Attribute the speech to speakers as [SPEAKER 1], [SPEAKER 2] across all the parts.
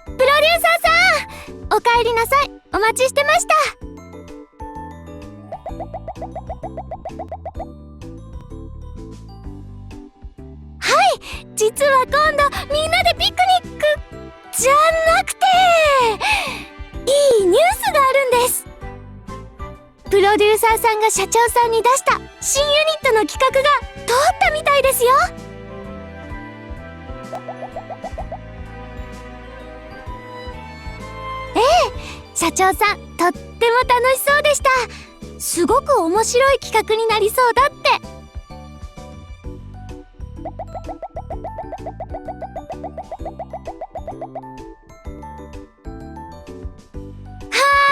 [SPEAKER 1] プロデューサーさん、おかえりなさい。お待ちしてました。はい、実は今度みんなでピクニックじゃなくて、いいニュースがあるんです。プロデューサーさんが社長さんに出した新ユニットの企画が通ったみたいですよ。社長さん、とっても楽しそうでした。すごく面白い企画になりそうだって。は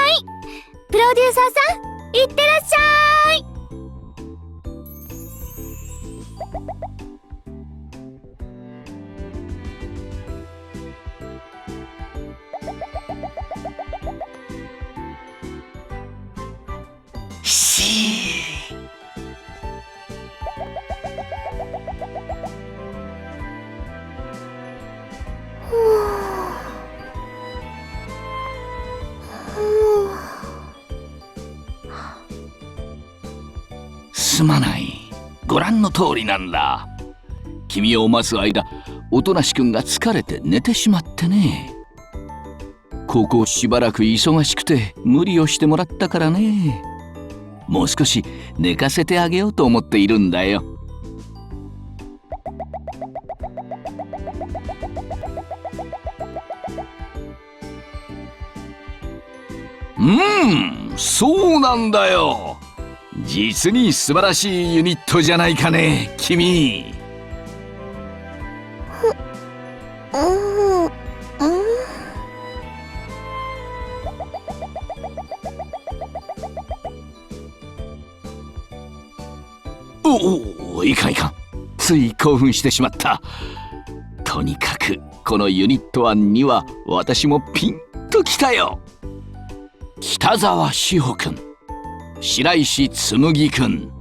[SPEAKER 1] ーい、プロデューサーさん、いってらっしゃい。
[SPEAKER 2] すまない。ご覧の通りなんだ。君を待つ間、おとなしくんが疲れて寝てしまってね。ここしばらく忙しくて無理をしてもらったからね。もう少し寝かせてあげようと思っているんだよ。そうなんだよ。実に素晴らしいユニットじゃないかね、君。いかんいかん。つい興奮してしまった。とにかくこのユニット案には私もピンときたよ。北沢志保くん、白石紬くん、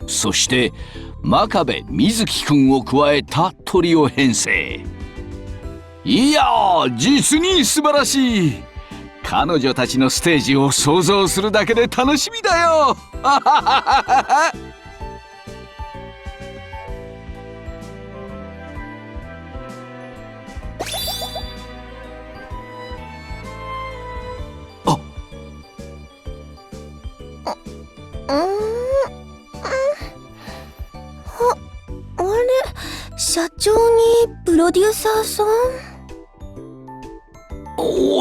[SPEAKER 2] そして真壁瑞希くんを加えたトリオ編成。いやー、実に素晴らしい。彼女たちのステージを想像するだけで楽しみだよ。
[SPEAKER 1] 社長にプロデューサーさん？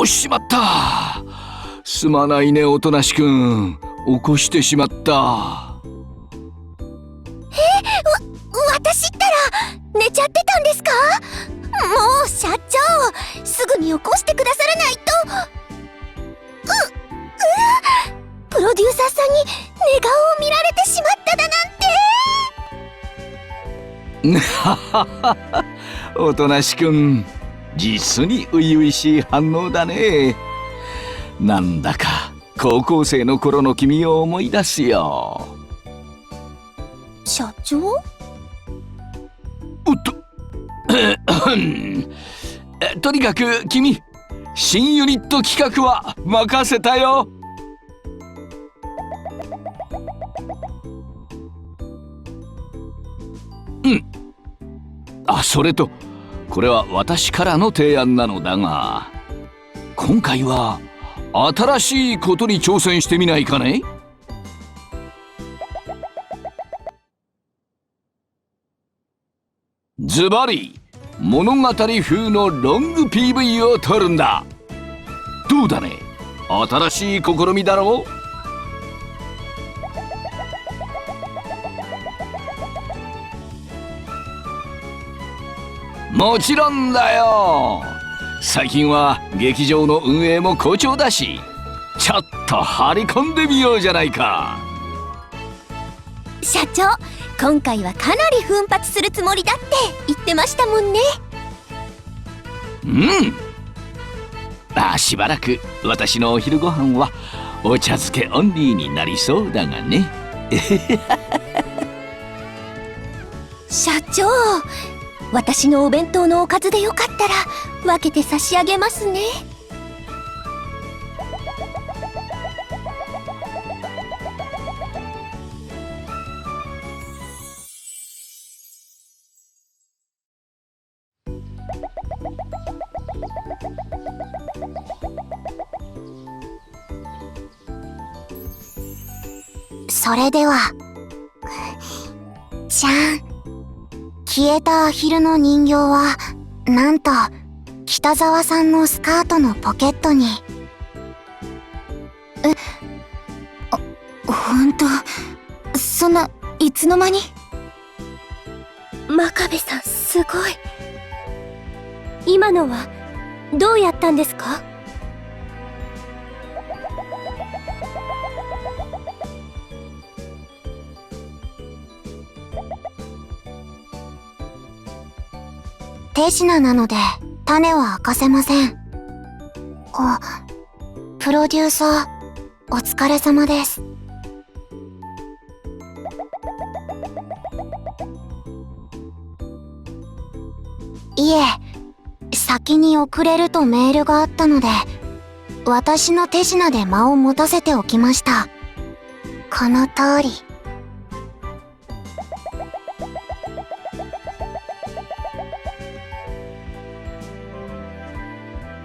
[SPEAKER 2] しまった。すまないね、おとなしくん。起こしてしまった。
[SPEAKER 1] 私ったら寝ちゃってたんですか？もう社長、すぐに起こしてくださらないと。プロデューサーさんに寝顔を見られてしまっただなんて。
[SPEAKER 2] おとなしくん、実に初々しい反応だね。なんだか高校生の頃の君を思い出すよ。
[SPEAKER 1] 社長？
[SPEAKER 2] おっととにかく君、新ユニット企画は任せたよ。それとこれは私からの提案なのだが、今回は新しいことに挑戦してみないかね。ズバリ物語風のロング PV を撮るんだ。どうだね、新しい試みだろう。もちろんだよ。最近は劇場の運営も好調だし、ちょっと張り込んでみようじゃないか。
[SPEAKER 1] 社長、今回はかなり奮発するつもりだって言ってましたもんね。
[SPEAKER 2] しばらく私のお昼ご飯はお茶漬けオンリーになりそうだがね。
[SPEAKER 1] 社長、私のお弁当のおかずでよかったら分けて差し上げますね。
[SPEAKER 3] それでは、じゃん。消えたアヒルの人形は、なんと、北沢さんのスカートのポケットに。ほんと、そんな、いつの間に？
[SPEAKER 1] 真壁さん、すごい。今のはどうやったんですか？
[SPEAKER 3] 手品なので種は明かせません。あ、プロデューサー、お疲れ様です。いえ、先に遅れるとメールがあったので、私の手品で間を持たせておきました。この通り。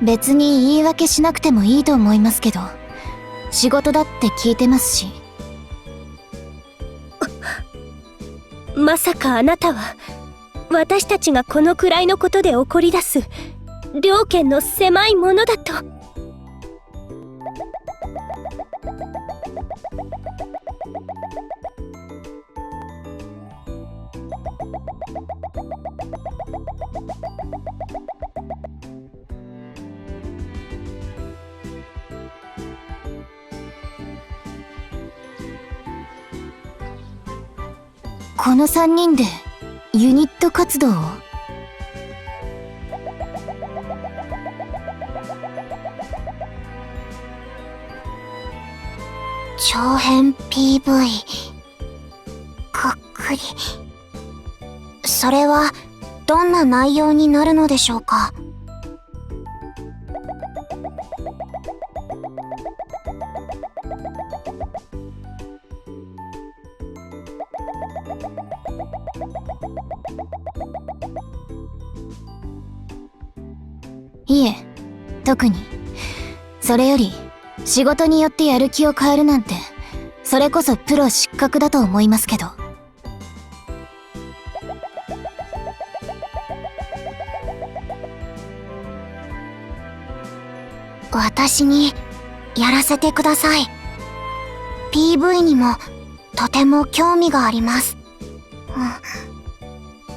[SPEAKER 4] 別に言い訳しなくてもいいと思いますけど、仕事だって聞いてますし。
[SPEAKER 1] まさかあなたは私たちがこのくらいのことで怒り出す両家の狭いものだと？
[SPEAKER 4] この3人でユニット活動を？
[SPEAKER 3] 長編 PV。かっくり。それはどんな内容になるのでしょうか？
[SPEAKER 4] いえ、特に。それより、仕事によってやる気を変えるなんて、それこそプロ失格だと思いますけど。
[SPEAKER 3] 私にやらせてください。PV にもとても興味があります。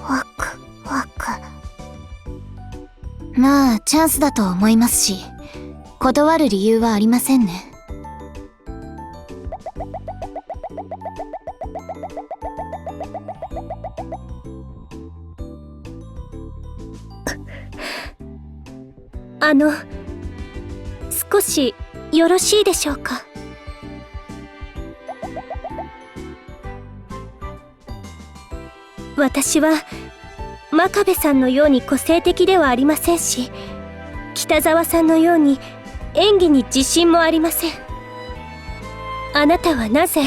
[SPEAKER 3] ワクワク。
[SPEAKER 4] まあ、チャンスだと思いますし、断る理由はありませんね。
[SPEAKER 1] 少しよろしいでしょうか？私は真壁さんのように個性的ではありませんし、北沢さんのように演技に自信もありません。あなたはなぜ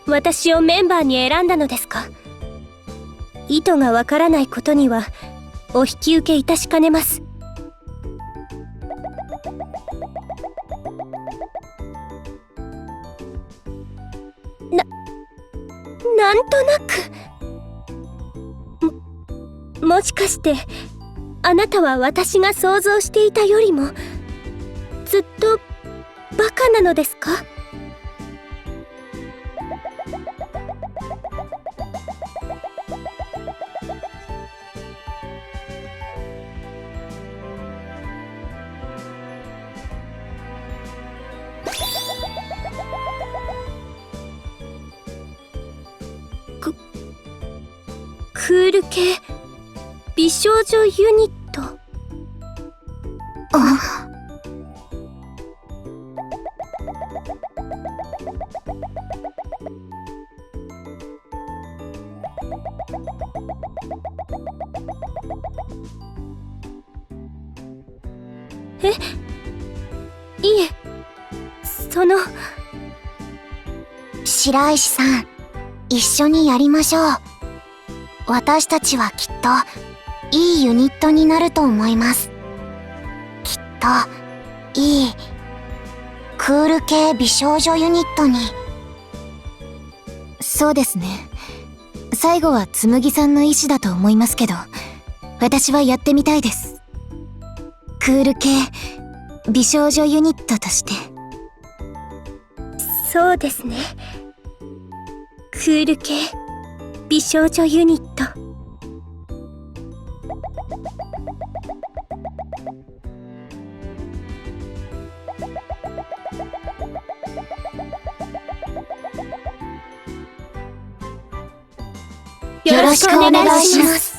[SPEAKER 1] 私をメンバーに選んだのですか？意図がわからないことにはお引き受けいたしかねます。なんとなく。もしかしてあなたは私が想像していたよりもずっとバカなのですか？クール系美少女ユニット。いえ、
[SPEAKER 3] 白石さん、一緒にやりましょう。私たちはきっといいユニットになると思います。きっといいクール系美少女ユニットに。
[SPEAKER 4] そうですね。最後は紬さんの意思だと思いますけど、私はやってみたいです。クール系美少女ユニットとして。
[SPEAKER 1] そうですね。クール系美少女ユニット。
[SPEAKER 3] よろしくお願いします。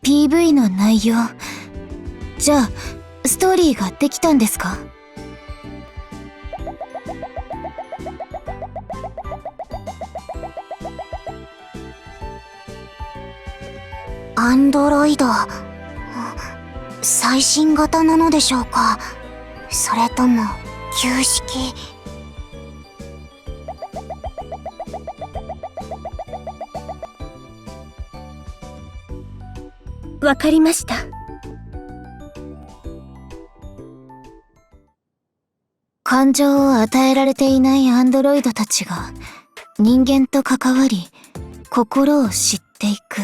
[SPEAKER 4] PV の内容、じゃあストーリーができたんですか？
[SPEAKER 3] アンドロイド、最新型なのでしょうか、それとも旧式。
[SPEAKER 1] わかりました。
[SPEAKER 4] 感情を与えられていないアンドロイドたちが人間と関わり心を知っていく。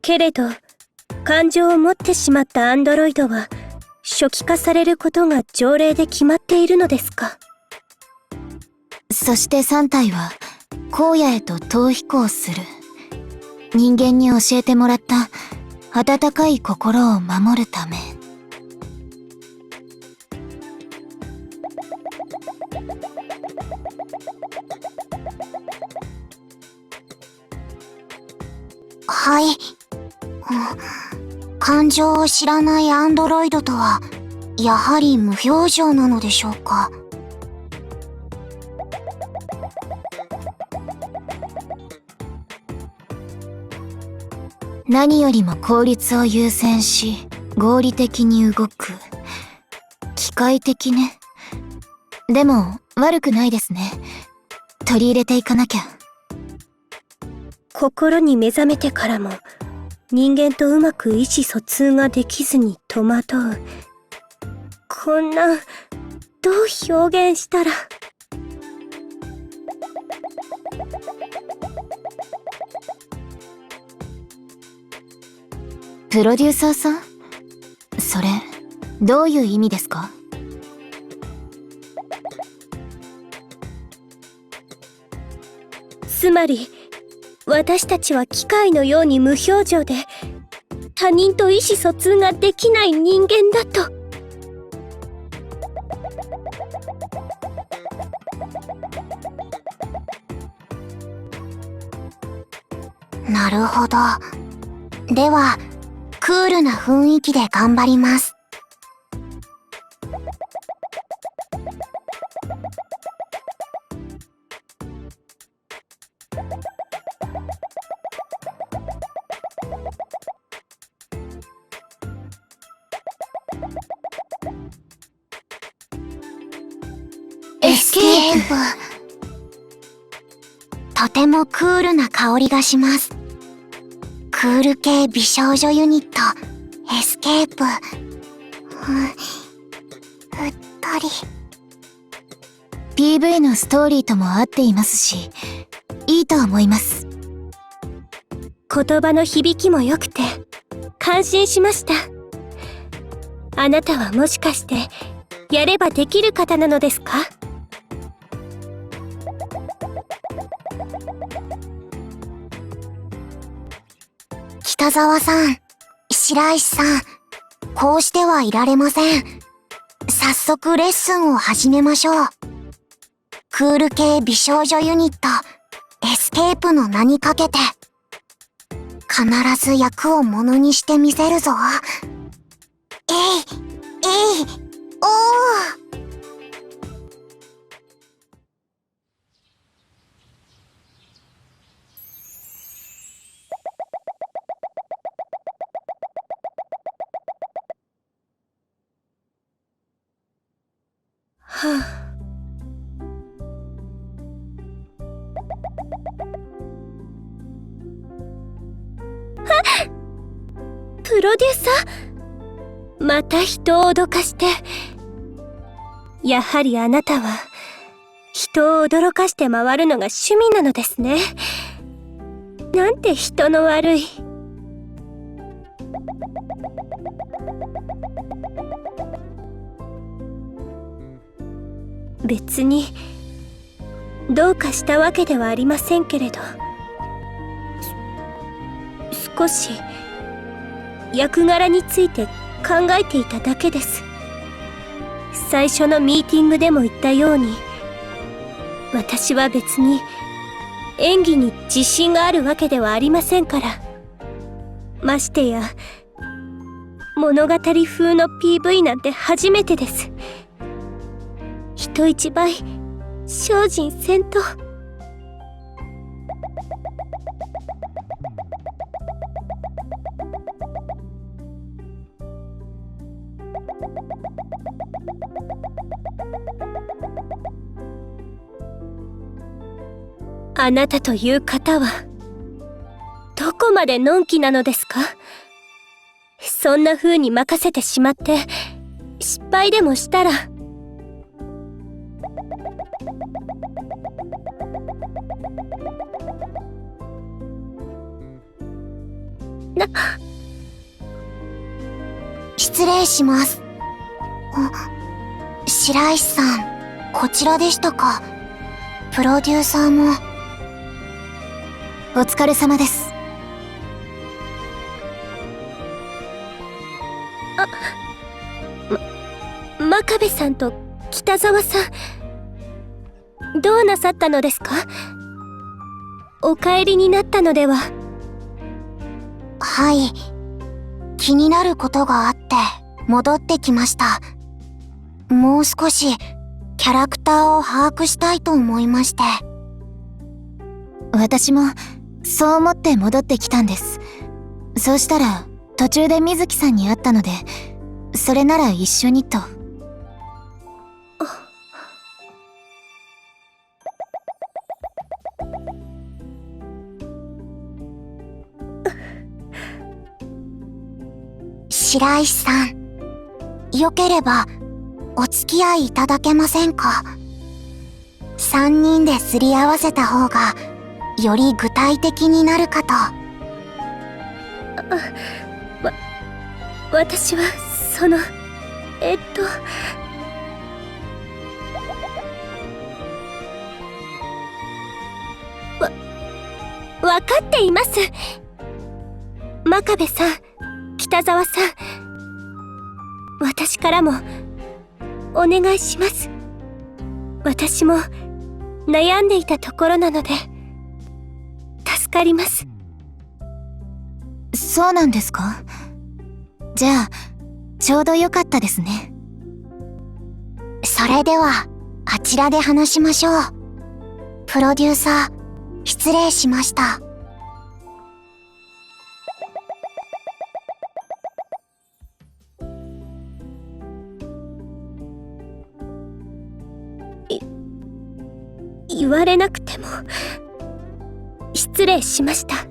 [SPEAKER 1] けれど、感情を持ってしまったアンドロイドは初期化されることが条例で決まっているのですか？
[SPEAKER 4] そして3体は荒野へと逃避行する。人間に教えてもらった温かい心を守るため。
[SPEAKER 3] はい。感情を知らないアンドロイドとは、やはり無表情なのでしょうか。
[SPEAKER 4] 何よりも効率を優先し合理的に動く。機械的ね。でも悪くないですね。取り入れていかなきゃ。
[SPEAKER 1] 心に目覚めてからも人間とうまく意思疎通ができずに戸惑う。こんな、どう表現したら。
[SPEAKER 4] プロデューサーさん？それ、どういう意味ですか？
[SPEAKER 1] つまり、私たちは機械のように無表情で、他人と意思疎通ができない人間だと。
[SPEAKER 3] なるほど。では、クールな雰囲気で頑張ります。エスケープ。とてもクールな香りがします。クール系美少女ユニット、エスケープ。うっとり。
[SPEAKER 4] PV のストーリーとも合っていますし、いいと思います。
[SPEAKER 1] 言葉の響きも良くて、感心しました。あなたはもしかして、やればできる方なのですか？
[SPEAKER 3] 北沢さん、白石さん、こうしてはいられません。早速レッスンを始めましょう。クール系美少女ユニット、エスケープの名にかけて、必ず役をものにしてみせるぞ。えい、えい、おー。
[SPEAKER 1] プロデューサー、また人を脅かして。やはりあなたは人を驚かして回るのが趣味なのですね。なんて人の悪い。別にどうかしたわけではありませんけれど、少し役柄について考えていただけです。最初のミーティングでも言ったように、私は別に演技に自信があるわけではありませんから。ましてや物語風の PV なんて初めてです。人一倍精進せんと。あなたという方はどこまでのんきなのですか？そんな風に任せてしまって失敗でもしたら。
[SPEAKER 3] 失礼します。白石さん、こちらでしたか。プロデューサーも。
[SPEAKER 4] お疲れ様です。
[SPEAKER 1] 真壁さんと北沢さん、どうなさったのですか？お帰りになったのでは？
[SPEAKER 3] はい。気になることがあって戻ってきました。もう少しキャラクターを把握したいと思いまして。
[SPEAKER 4] 私もそう思って戻ってきたんです。そうしたら途中で水木さんに会ったので、それなら一緒にと。
[SPEAKER 3] 白石さん、よければお付き合いいただけませんか？3人ですり合わせた方がより具体的になるかと。
[SPEAKER 1] 私はわかっています。真壁さん、北沢さん、私からもお願いします。私も悩んでいたところなので助かります。
[SPEAKER 4] そうなんですか？じゃあちょうどよかったですね。
[SPEAKER 3] それではあちらで話しましょう。プロデューサー、失礼しました。
[SPEAKER 1] 言われなくても失礼しました。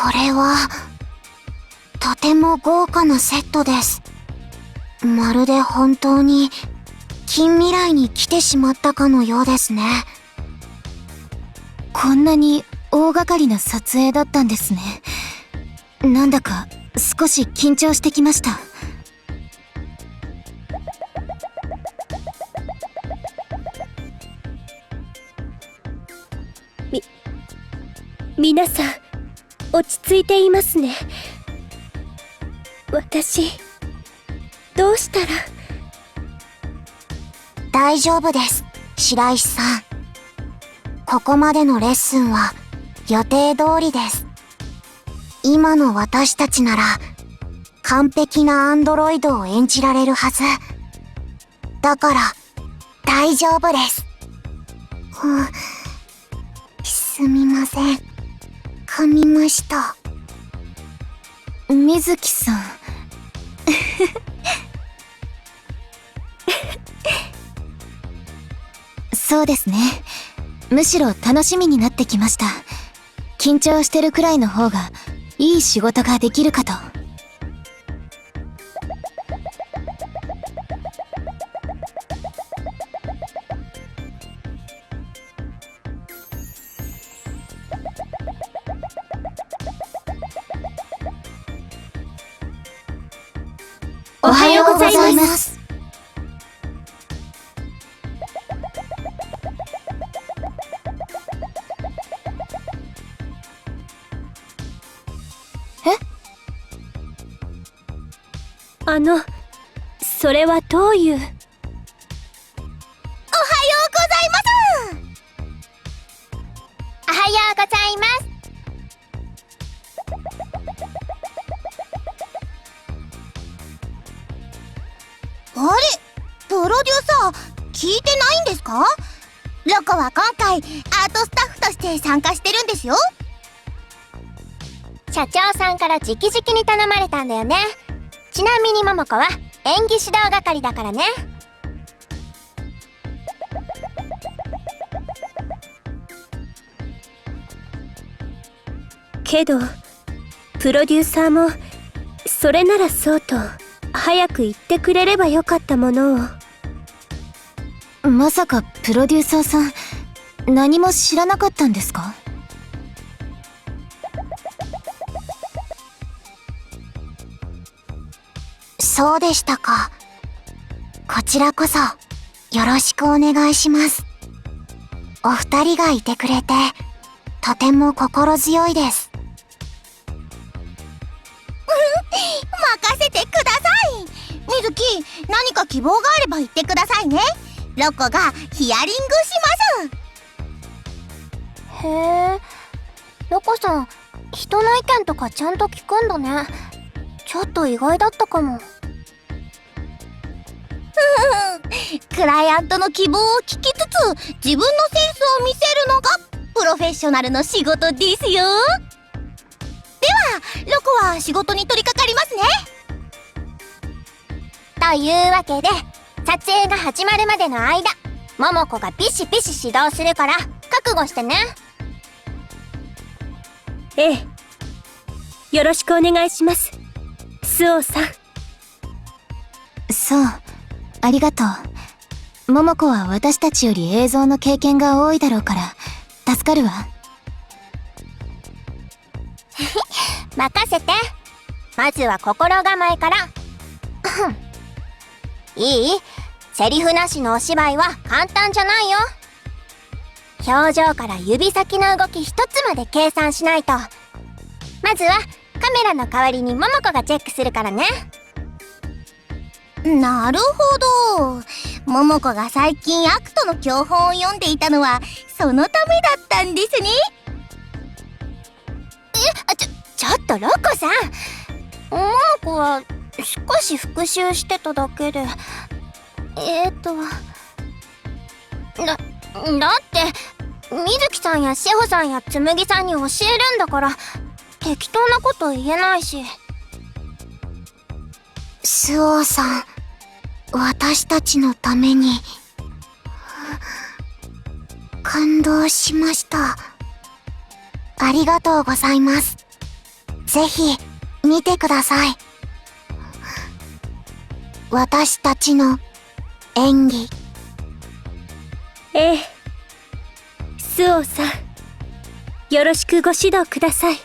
[SPEAKER 3] これは、とても豪華なセットです。まるで本当に、近未来に来てしまったかのようですね。
[SPEAKER 4] こんなに大掛かりな撮影だったんですね。なんだか少し緊張してきました。
[SPEAKER 1] 皆さん、落ち着いていますね。私、どうしたら。
[SPEAKER 3] 大丈夫です、白石さん。ここまでのレッスンは予定通りです。今の私たちなら完璧なアンドロイドを演じられるはず。だから大丈夫です。すみません。噛みました。
[SPEAKER 4] 水木さん。そうですね。むしろ楽しみになってきました。緊張してるくらいの方がいい仕事ができるかと。
[SPEAKER 3] おはようございます。
[SPEAKER 1] それはどういう。おはようござい
[SPEAKER 3] ます。おはようございます。あれ、プロデューサー、聞いてないんですか？ロコは今回アートスタッフとして参加してるんですよ。社長さんから直々に頼まれたんだよね。ちなみに桃子は演技指導係だからね。
[SPEAKER 1] けど、プロデューサーもそれならそうと早く言ってくれればよかったものを。
[SPEAKER 4] まさかプロデューサーさん、何も知らなかったんですか？
[SPEAKER 3] そうでしたか。こちらこそよろしくお願いします。お二人がいてくれてとても心強いです。任せてください。水木、何か希望があれば言ってくださいね。ロコがヒアリングします。へえ、ロコさん、人の意見とかちゃんと聞くんだね。ちょっと意外だったかも。クライアントの希望を聞きつつ自分のセンスを見せるのがプロフェッショナルの仕事ですよ。ではロコは仕事に取り掛かりますね。というわけで撮影が始まるまでの間、桃子がビシビシ指導するから覚悟してね。
[SPEAKER 1] ええ、よろしくお願いします、スオさん。
[SPEAKER 4] そう、ありがとう。桃子は私たちより映像の経験が多いだろうから助かるわ。
[SPEAKER 3] 任せて。まずは心構えから。いい？セリフなしのお芝居は簡単じゃないよ。表情から指先の動き一つまで計算しないと。まずはカメラの代わりに桃子がチェックするからね。なるほど。桃子が最近アクトの教本を読んでいたのはそのためだったんですね。ちょっとロコさん。桃子は少し復習してただけで。だって水木さんや志保さんや紬さんに教えるんだから適当なこと言えないし。スオさん、私たちのために感動しました。ありがとうございます。ぜひ見てください。私たちの演技。
[SPEAKER 1] ええ。スオさん、よろしくご指導ください。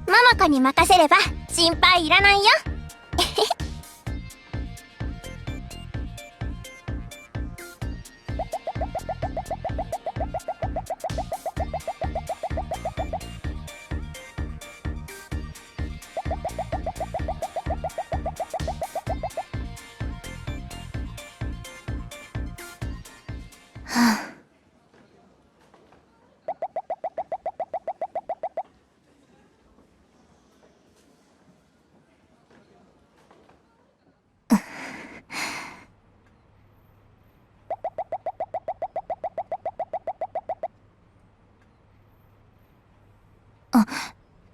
[SPEAKER 3] ママ子に任せれば心配いらないよ。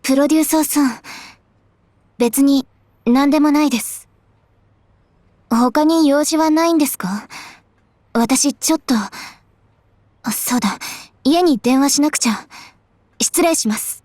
[SPEAKER 4] プロデューサーさん、別に何でもないです。他に用事はないんですか？私ちょっと、そうだ、家に電話しなくちゃ。失礼します。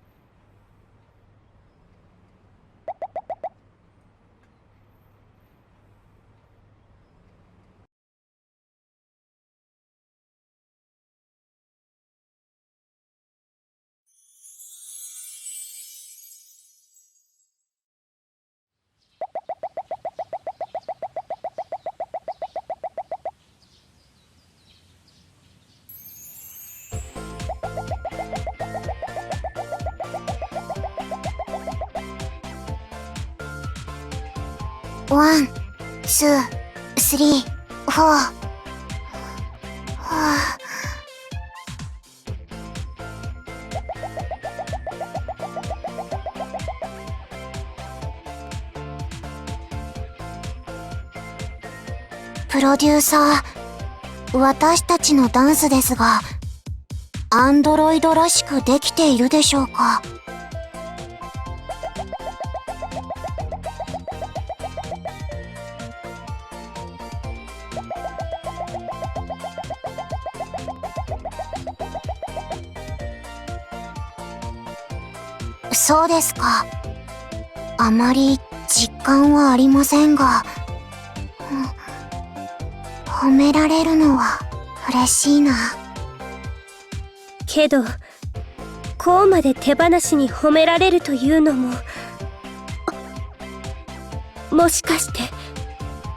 [SPEAKER 3] ワン、ツー、スリー、フォー。はあ、プロデューサー、私たちのダンスですが、アンドロイドらしくできているでしょうか？そうですか。あまり実感はありませんが、褒められるのは嬉しいな。
[SPEAKER 1] けど、こうまで手放しに褒められるというのも、もしかして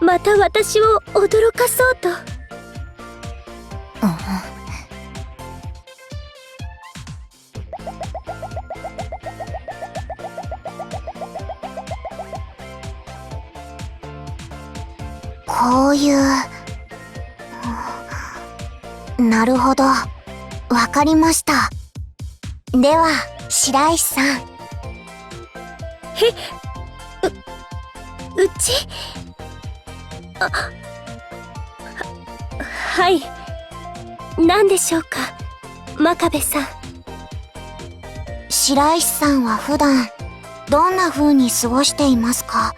[SPEAKER 1] また私を驚かそうと。
[SPEAKER 3] こういう、なるほど、わかりました。では白石さん。
[SPEAKER 1] うち、はい、何でしょうか、真壁さん。
[SPEAKER 3] 白石さんは普段どんな風に過ごしていますか？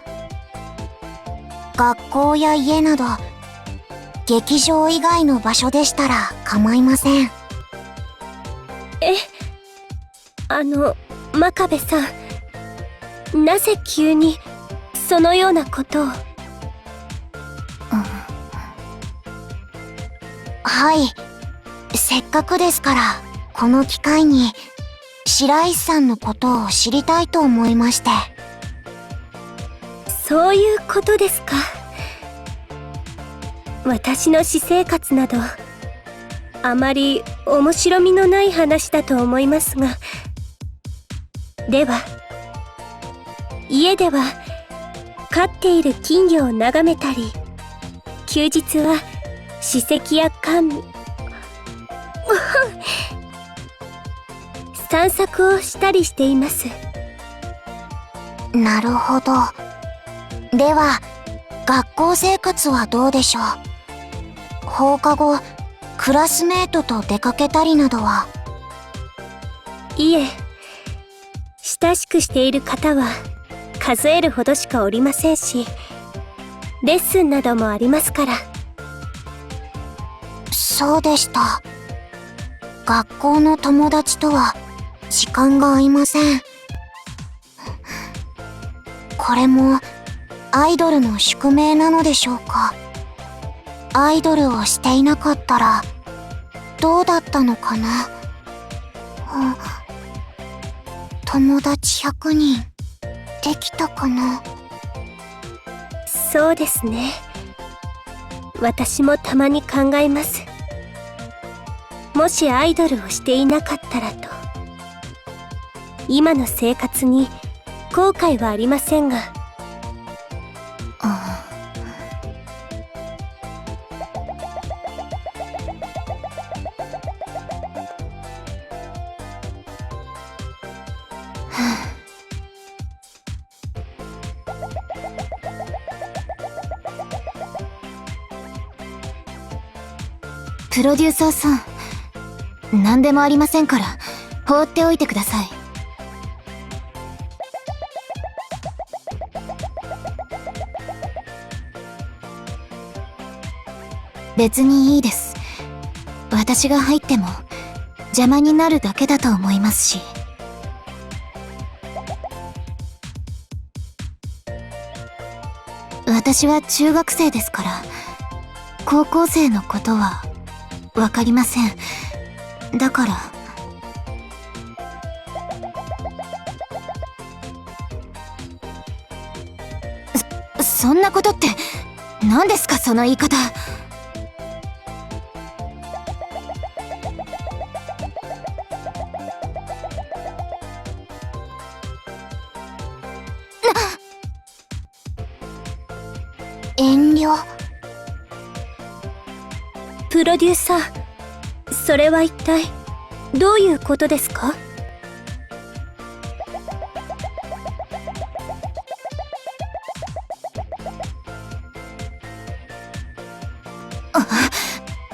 [SPEAKER 3] 学校や家など劇場以外の場所でしたら構いません。
[SPEAKER 1] 真壁さん、なぜ急にそのようなことを。
[SPEAKER 3] はい、せっかくですからこの機会に白石さんのことを知りたいと思いまして。
[SPEAKER 1] そういうことですか。私の私生活などあまり面白みのない話だと思いますが、では、家では飼っている金魚を眺めたり、休日は史跡や甘味散策をしたりしています。
[SPEAKER 3] なるほど。では学校生活はどうでしょう？放課後クラスメートと出かけたりなどは？
[SPEAKER 1] いえ、親しくしている方は数えるほどしかおりませんし、レッスンなどもありますから。
[SPEAKER 3] そうでした。学校の友達とは時間が合いません。これもアイドルの宿命なのでしょうか。アイドルをしていなかったらどうだったのかな。友達100人できたかな。
[SPEAKER 1] そうですね。私もたまに考えます。もしアイドルをしていなかったらと。今の生活に後悔はありませんが。
[SPEAKER 4] プロデューサーさん、何でもありませんから放っておいてください。別にいいです。私が入っても邪魔になるだけだと思いますし。私は中学生ですから、高校生のことはわかりません。だから。そんなことって何ですか、その言い方。
[SPEAKER 3] 遠慮。
[SPEAKER 1] プロデューサー、それは一体どういうことですか？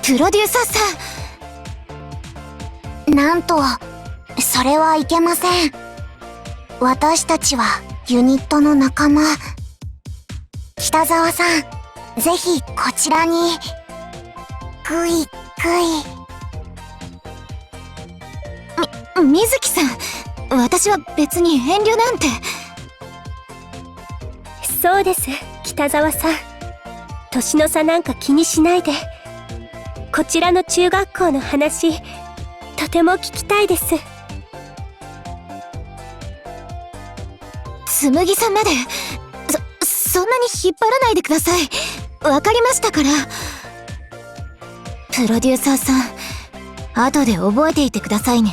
[SPEAKER 4] プロデューサーさん。
[SPEAKER 3] なんと、それはいけません。私たちはユニットの仲間。北沢さん、ぜひこちらに。ぐいぐい。
[SPEAKER 4] 水木さん、私は別に遠慮なんて。
[SPEAKER 1] そうです、北沢さん。年の差なんか気にしないで。こちらの中学校の話、とても聞きたいです。
[SPEAKER 4] 紬さんまで、そんなに引っ張らないでください。わかりましたから。プロデューサーさん、後で覚えていてくださいね。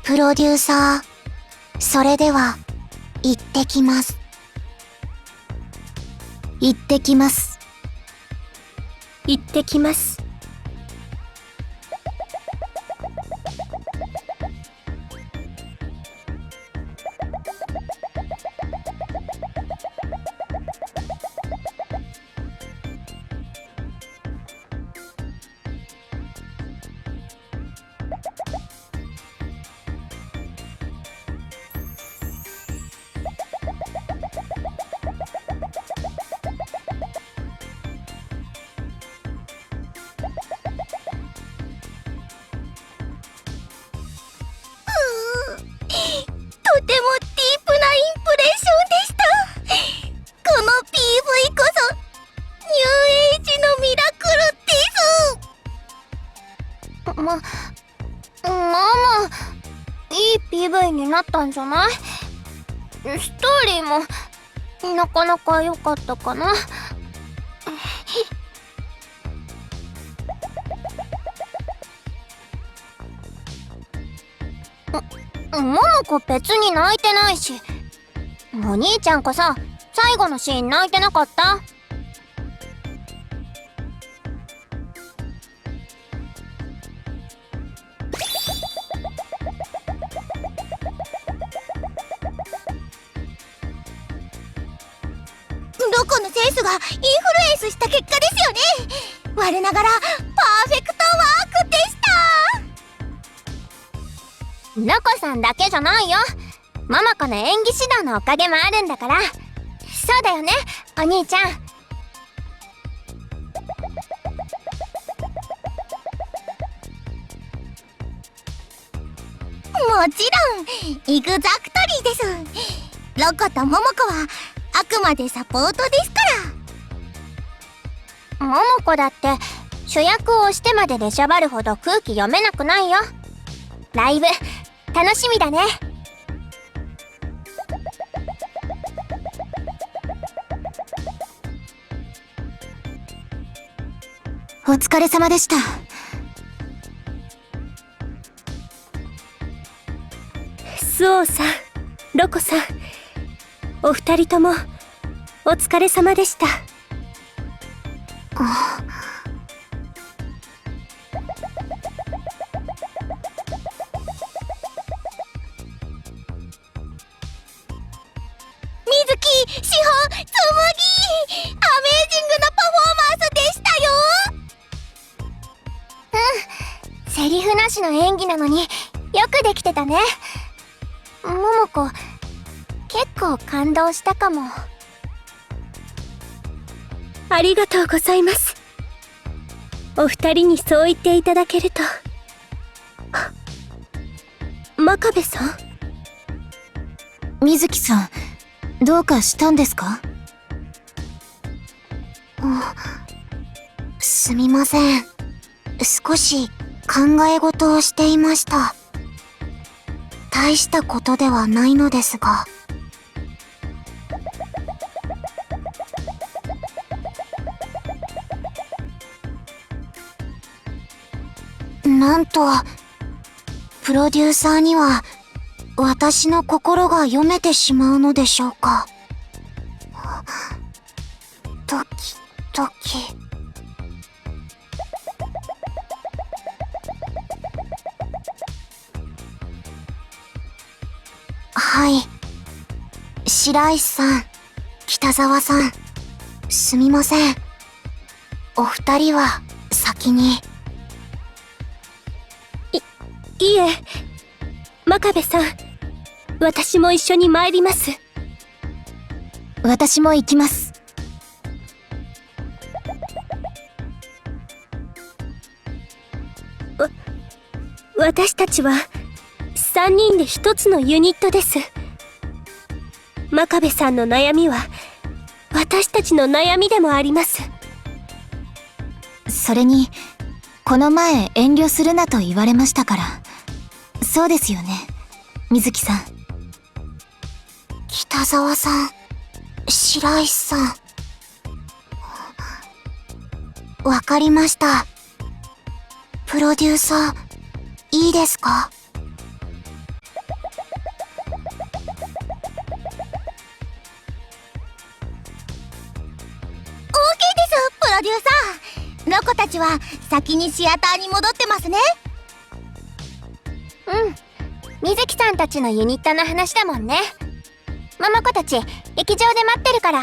[SPEAKER 3] プロデューサー、それでは行ってきます。
[SPEAKER 4] 行ってきます。
[SPEAKER 1] 行ってきます。
[SPEAKER 3] とてもディープなインプレッションでした。この PV こそニューエイジのミラクルです。まあいい PV になったんじゃない？ストーリーもなかなか良かったかな。桃子別に泣いてないし。お兄ちゃんこそ最後のシーン泣いてなかった？ロコのセンスがインフルエンスした結果ですよね。我ながらパーフェクトワークでした。ロコさんだけじゃないよ。ママ子の演技指導のおかげもあるんだから。そうだよね、お兄ちゃん。もちろんイグザクトリーです。ロコとモモコはあくまでサポートですから。モモコだって主役を押してまで出しゃばるほど空気読めなくないよ。ライブ楽しみだね。
[SPEAKER 4] お疲れ様でした。
[SPEAKER 1] スオさん、ロコさん、お二人ともお疲れ様でした。
[SPEAKER 3] 水木、志保、つむぎ、アメージングなパフォーマンスでしたよ。セリフなしの演技なのによくできてたね。ももこ、結構感動したかも。
[SPEAKER 1] ありがとうございます。お二人にそう言っていただけると。真壁さん？
[SPEAKER 4] 水木さん、どうかしたんですか？
[SPEAKER 3] すみません。少し考え事をしていました。大したことではないのですが。なんと、プロデューサーには私の心が読めてしまうのでしょうか。ドキドキ。はい。白石さん、北沢さん、すみません。お二人は先に。
[SPEAKER 1] いえ、真壁さん、私も一緒に参ります。
[SPEAKER 4] 私も行きます。
[SPEAKER 1] 私たちは3人で一つのユニットです。真壁さんの悩みは私たちの悩みでもあります。
[SPEAKER 4] それに、この前遠慮するなと言われましたから。そうですよね、水木さん。
[SPEAKER 3] 北沢さん、白石さん。わかりました。プロデューサー、いいですか？ OK です、プロデューサー。ロコたちは先にシアターに戻ってますね。水木さんたちのユニットの話だもんね。ママ子たち劇場で待ってるから。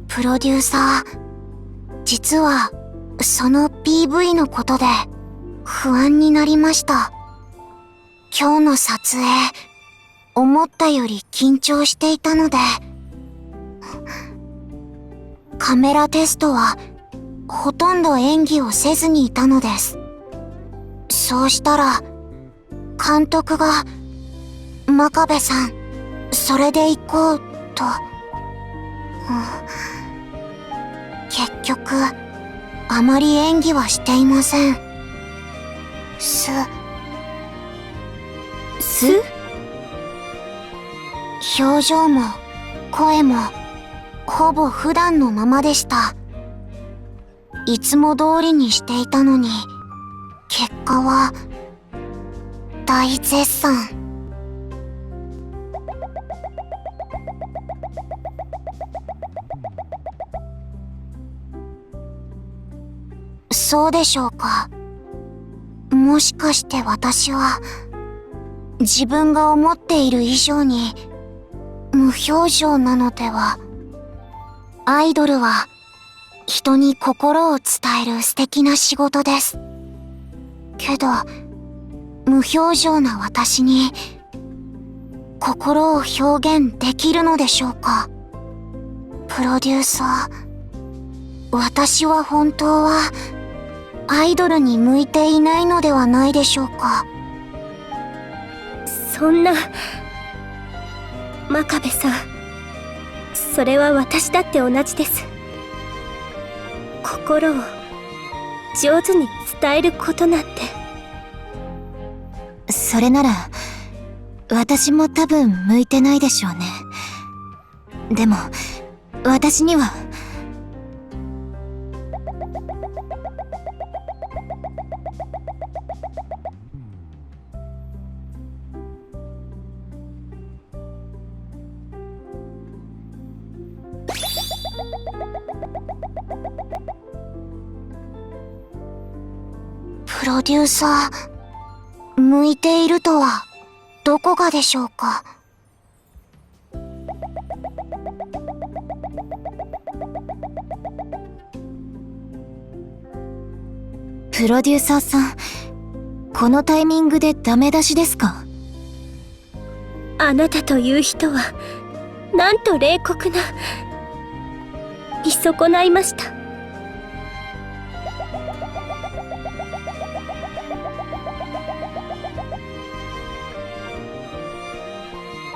[SPEAKER 3] プロデューサー、実はその PV のことで不安になりました。今日の撮影、思ったより緊張していたので、カメラテストはほとんど演技をせずにいたのです。そうしたら、監督が、真壁さん、それで行こうと、結局、あまり演技はしていません。表情も声もほぼ普段のままでした。いつも通りにしていたのに、結果は大絶賛。そうでしょうか。もしかして私は自分が思っている以上に無表情なのでは。アイドルは人に心を伝える素敵な仕事です。けど無表情な私に心を表現できるのでしょうか。プロデューサー、私は本当はアイドルに向いていないのではないでしょうか。
[SPEAKER 1] そんな、真壁さん、それは私だって同じです。心を上手に伝えることなんて。
[SPEAKER 4] それなら私も多分向いてないでしょうね。でも私には
[SPEAKER 3] プロデューサー、向いているとはどこがでしょうか。
[SPEAKER 4] プロデューサーさん、このタイミングでダメ出しですか？
[SPEAKER 1] あなたという人はなんと冷酷な。見損ないました。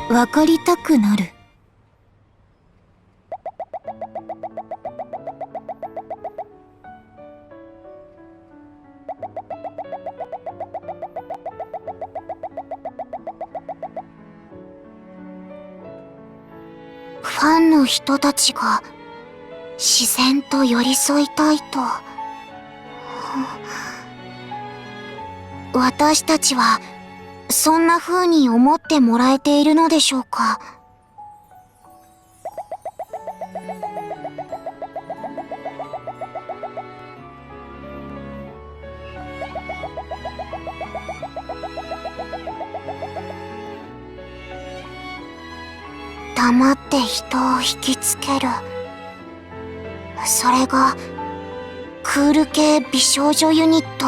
[SPEAKER 4] 分かりたくなる。
[SPEAKER 3] ファンの人たちが自然と寄り添いたいと。私たちはそんな風に思ってもらえているのでしょうか。黙って人を引きつける。それがクール系美少女ユニット。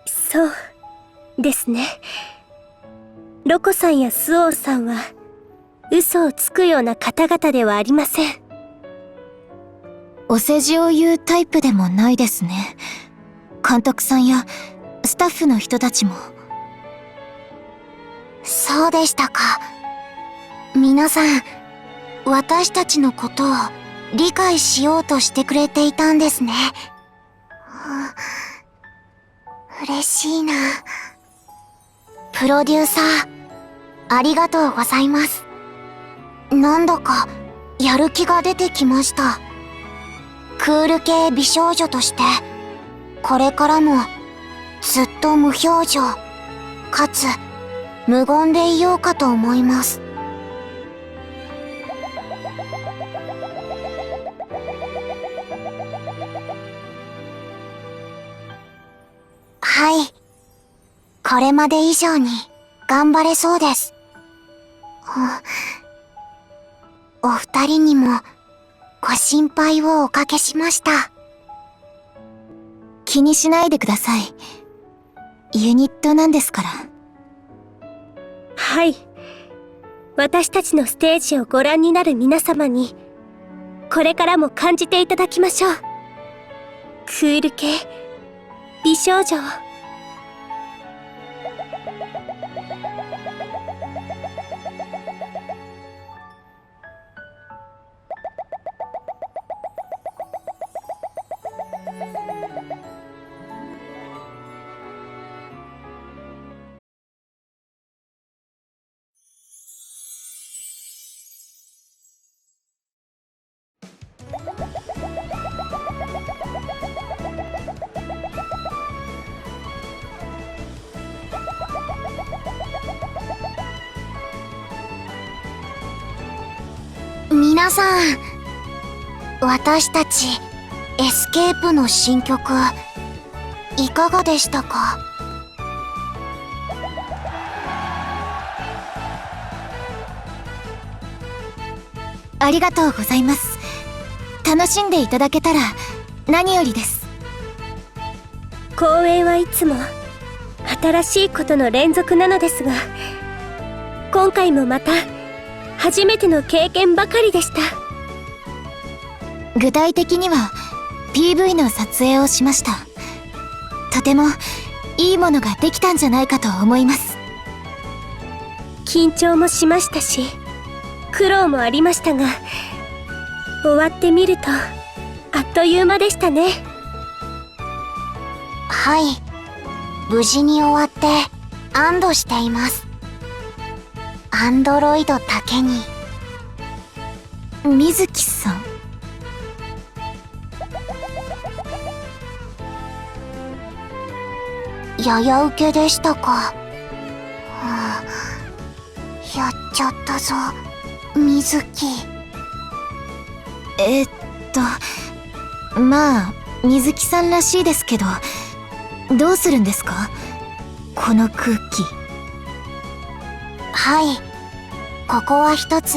[SPEAKER 1] そうですね。ロコさんやスオーさんは嘘をつくような方々ではありません。
[SPEAKER 4] お世辞を言うタイプでもないですね。監督さんやスタッフの人たちも。
[SPEAKER 3] そうでしたか。皆さん、私たちのことを理解しようとしてくれていたんですね。嬉しいな。プロデューサー、ありがとうございます。なんだかやる気が出てきました。クール系美少女としてこれからもずっと無表情かつ無言でいようかと思います。はい、これまで以上に頑張れそうです。お二人にもご心配をおかけしました。
[SPEAKER 4] 気にしないでください。ユニットなんですから。
[SPEAKER 1] はい。私たちのステージをご覧になる皆様に、これからも感じていただきましょう。クール系、美少女を。
[SPEAKER 3] 皆さん、私たちエスケープの新曲いかがでしたか？
[SPEAKER 4] ありがとうございます。楽しんでいただけたら何よりです。
[SPEAKER 1] 公演はいつも新しいことの連続なのですが、今回もまた初めての経験ばかりでした。
[SPEAKER 4] 具体的には PV の撮影をしました。とてもいいものができたんじゃないかと思います。
[SPEAKER 1] 緊張もしましたし、苦労もありましたが、終わってみるとあっという間でしたね。
[SPEAKER 3] はい、無事に終わって安堵しています。アンドロイドだけに。
[SPEAKER 4] 水木さん、
[SPEAKER 3] やや受けでしたか。やっちゃったぞ、水木。
[SPEAKER 4] まあ水木さんらしいですけど、どうするんですかこの空気。
[SPEAKER 3] はい、ここは一つ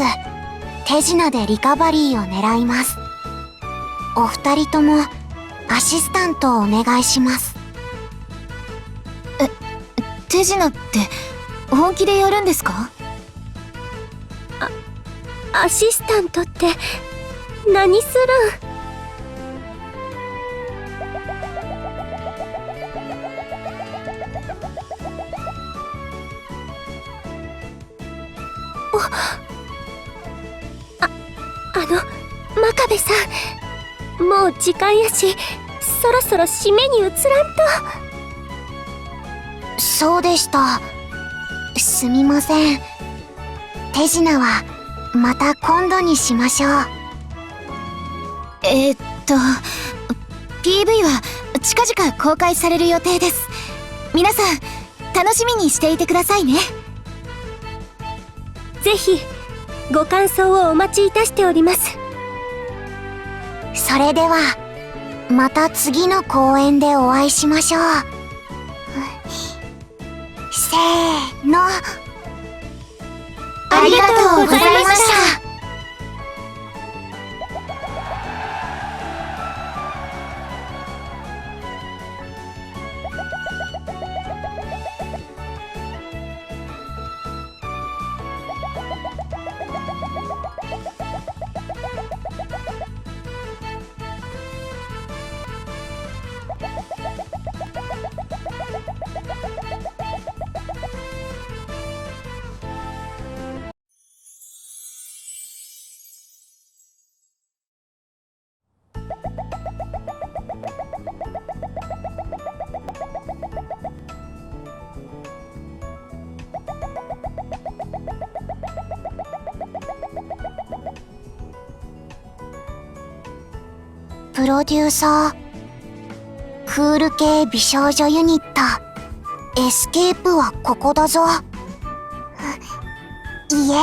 [SPEAKER 3] 手品でリカバリーを狙います。お二人ともアシスタントをお願いします。
[SPEAKER 4] 手品って本気でやるんですか？
[SPEAKER 1] アシスタントって何するん？真壁さん、もう時間やし、そろそろ締めに移らんと。
[SPEAKER 3] そうでした。すみません。手品はまた今度にしましょう。
[SPEAKER 4] PV は近々公開される予定です。皆さん楽しみにしていてくださいね。
[SPEAKER 1] ぜひご感想をお待ちいたしております。
[SPEAKER 3] それではまた次の公演でお会いしましょう。せーの。
[SPEAKER 4] ありがとうございました。
[SPEAKER 3] プロデューサー、クール系美少女ユニットエスケープはここだぞ。イエイ。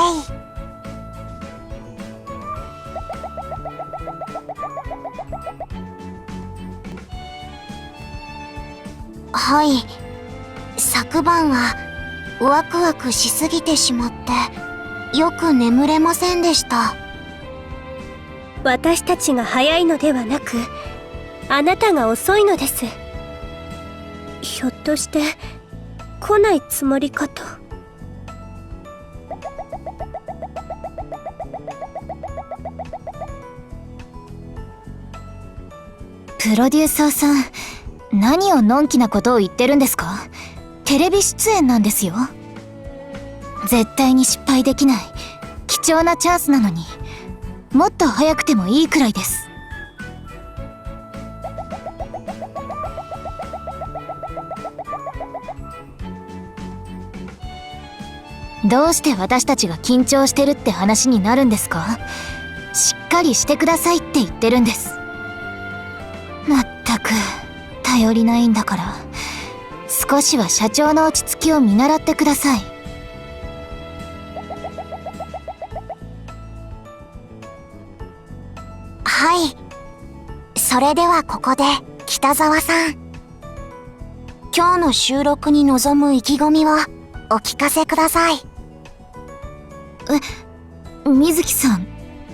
[SPEAKER 3] はい、昨晩はワクワクしすぎてしまってよく眠れませんでした。
[SPEAKER 1] 私たちが早いのではなく、あなたが遅いのです。ひょっとして来ないつもりかと。
[SPEAKER 4] プロデューサーさん、何をのんきなことを言ってるんですか？テレビ出演なんですよ。絶対に失敗できない貴重なチャンスなのに、もっと早くてもいいくらいです。どうして私たちが緊張してるって話になるんですか？しっかりしてくださいって言ってるんです。まったく頼りないんだから、少しは社長の落ち着きを見習ってください。
[SPEAKER 3] それではここで北沢さん、今日の収録に臨む意気込みをお聞かせください。
[SPEAKER 4] 水木さん、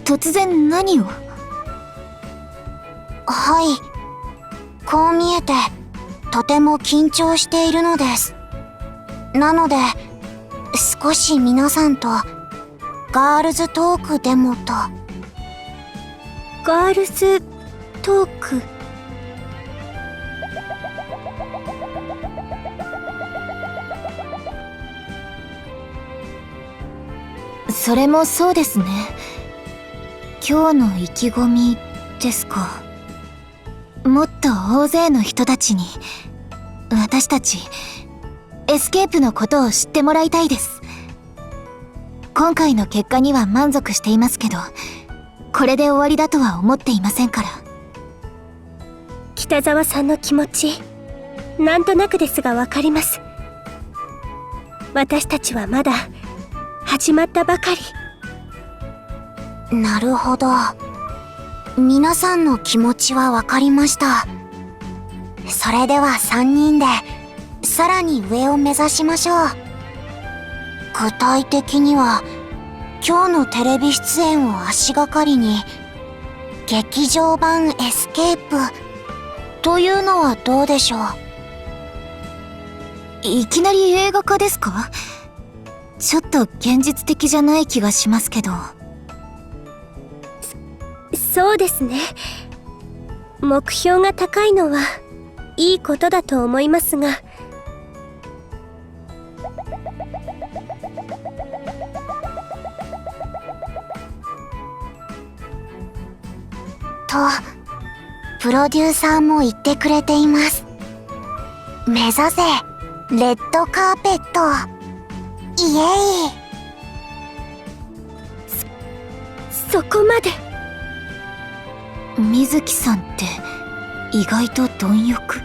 [SPEAKER 4] 突然何を？
[SPEAKER 3] はい、こう見えてとても緊張しているのです。なので少し皆さんとガールズトークでもと。
[SPEAKER 1] ガールズトーク。
[SPEAKER 4] それもそうですね。今日の意気込みですか。もっと大勢の人たちに私たちエスケープのことを知ってもらいたいです。今回の結果には満足していますけど、これで終わりだとは思っていませんから。
[SPEAKER 1] 北沢さんの気持ち、なんとなくですがわかります。私たちはまだ始まったばかり。
[SPEAKER 3] なるほど。皆さんの気持ちはわかりました。それでは3人でさらに上を目指しましょう。具体的には今日のテレビ出演を足がかりに劇場版エスケープというのはどうでしょう。
[SPEAKER 4] いきなり映画化ですか？ちょっと現実的じゃない気がしますけど。
[SPEAKER 1] そうですね。目標が高いのはいいことだと思いますが、
[SPEAKER 3] とプロデューサーも言ってくれています。目指せレッドカーペット、イエイ。
[SPEAKER 1] そこまで。
[SPEAKER 4] 水木さんって意外と貪欲。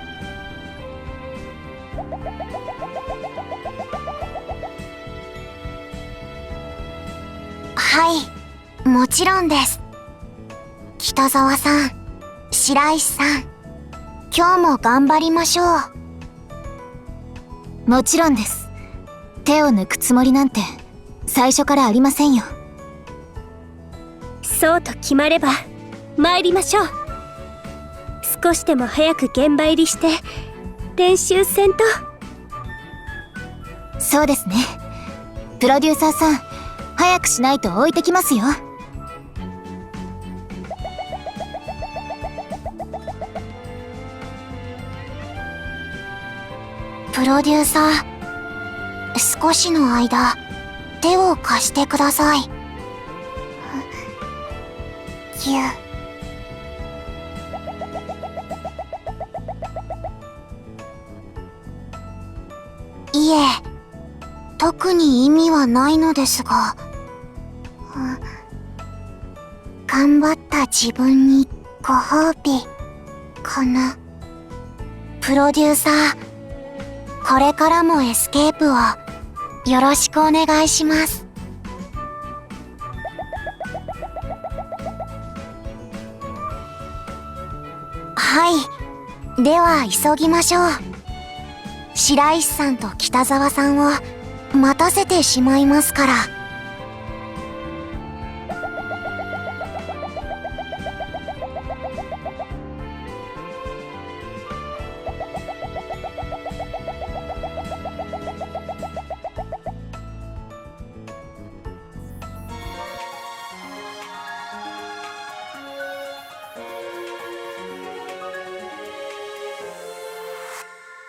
[SPEAKER 3] はい、もちろんです。北沢さん、白石さん、今日も頑張りましょう。
[SPEAKER 4] もちろんです。手を抜くつもりなんて最初からありませんよ。
[SPEAKER 1] そうと決まれば参りましょう。少しでも早く現場入りして練習せんと。
[SPEAKER 4] そうですね。プロデューサーさん、早くしないと置いてきますよ。
[SPEAKER 3] プロデューサー、少しの間手を貸してください。ぎゅ。いえ、特に意味はないのですが、頑張った自分にご褒美かな。プロデューサー、これからもエスケープをよろしくお願いします。はい、では急ぎましょう。白石さんと北沢さんを待たせてしまいますから。